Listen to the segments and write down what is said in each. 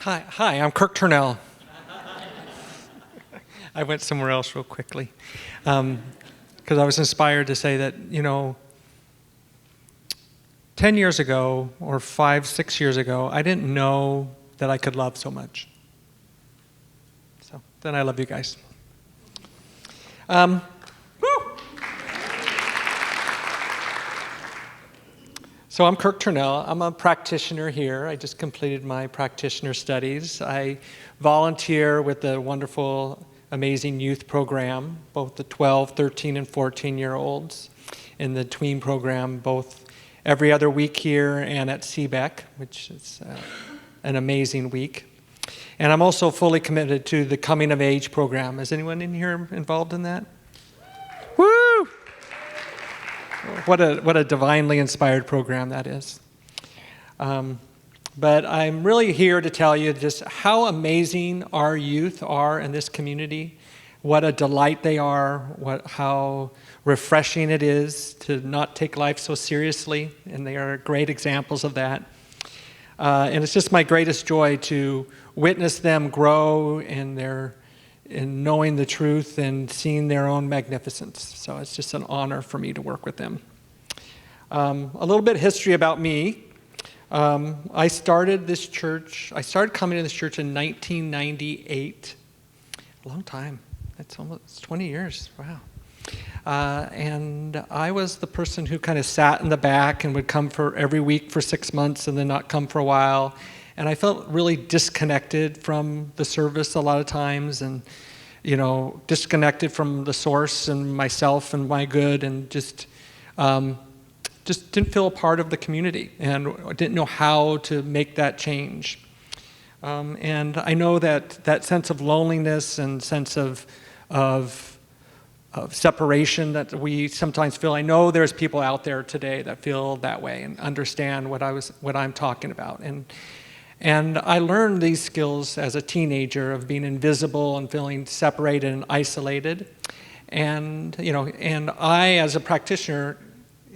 Hi, I'm Kirk Turnell. I went somewhere else real quickly because I was inspired to say that, 10 years ago or 5, 6 years ago, I didn't know that I could love so much. So then I love you guys. So I'm Kirk Turnell. I'm a practitioner here. I just completed my practitioner studies. I volunteer with the wonderful, amazing youth program, both the 12, 13, and 14-year-olds in the tween program, both every other week here and at CBEC, which is an amazing week. And I'm also fully committed to the coming of age program. Is anyone in here involved in that? Woo! What a divinely inspired program that is. But I'm really here to tell you just how amazing our youth are in this community, what a delight they are, how refreshing it is to not take life so seriously, and they are great examples of that. And it's just my greatest joy to witness them grow in knowing the truth and seeing their own magnificence. So it's just an honor for me to work with them. A little bit of history about me. I started coming to this church in 1998. A long time. It's almost 20 years. Wow. And I was the person who kind of sat in the back and would come for every week for 6 months and then not come for a while. And I felt really disconnected from the service a lot of times, and disconnected from the source and myself and my good, and just didn't feel a part of the community, and didn't know how to make that change. And I know that sense of loneliness and sense of separation that we sometimes feel. I know there's people out there today that feel that way and understand what I'm talking about. And I learned these skills as a teenager of being invisible and feeling separated and isolated. And I, as a practitioner,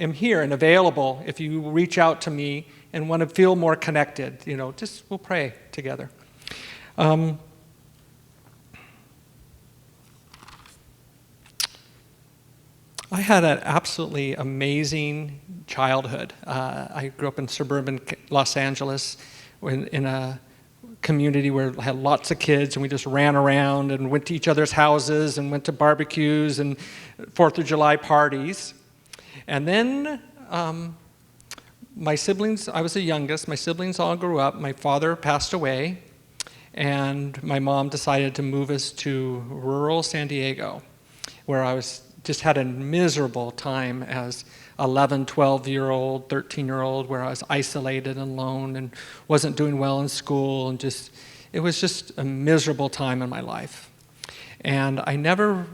am here and available if you reach out to me and want to feel more connected. We'll pray together. I had an absolutely amazing childhood. I grew up in suburban Los Angeles, in a community where we had lots of kids, and we just ran around and went to each other's houses and went to barbecues and 4th of July parties. And then my siblings, I was the youngest, my siblings all grew up. My father passed away, and my mom decided to move us to rural San Diego, where I just had a miserable time as 11, 12-year-old, 13-year-old, where I was isolated and alone and wasn't doing well in school, and it was just a miserable time in my life. And I never,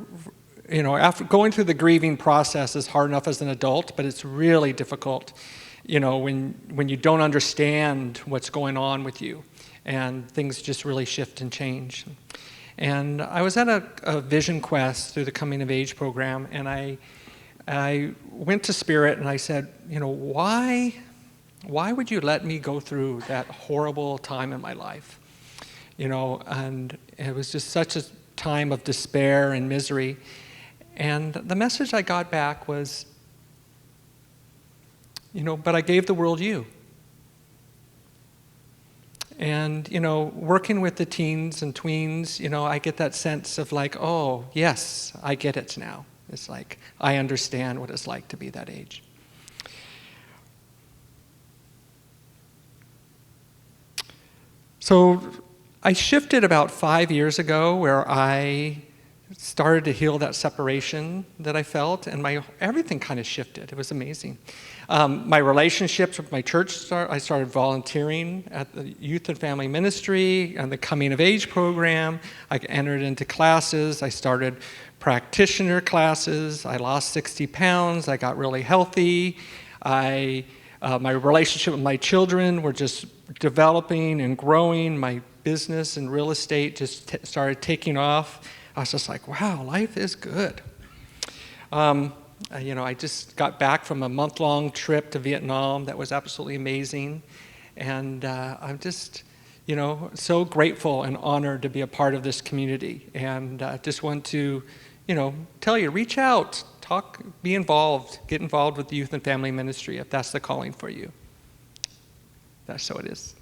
after going through the grieving process is hard enough as an adult, but it's really difficult, when you don't understand what's going on with you, and things just really shift and change. And I was at a vision quest through the Coming of Age program, and I went to Spirit and I said, why would you let me go through that horrible time in my life? And it was just such a time of despair and misery. And the message I got back was, but I gave the world you. And, working with the teens and tweens, I get that sense of like, oh, yes, I get it now. It's like, I understand what it's like to be that age. So I shifted about 5 years ago, where I started to heal that separation that I felt, and everything kind of shifted. It was amazing. My relationships with my church I started volunteering at the Youth and Family Ministry and the Coming of Age program. I entered into classes. I started practitioner classes. I lost 60 pounds. I got really healthy. My relationship with my children were just developing and growing. My business and real estate just started taking off. I was just like, wow, life is good. I just got back from a month-long trip to Vietnam that was absolutely amazing. And I'm just, you know, so grateful and honored to be a part of this community. And just want to, you know, tell you, reach out, talk, be involved, get involved with the youth and family ministry if that's the calling for you. That's so it is.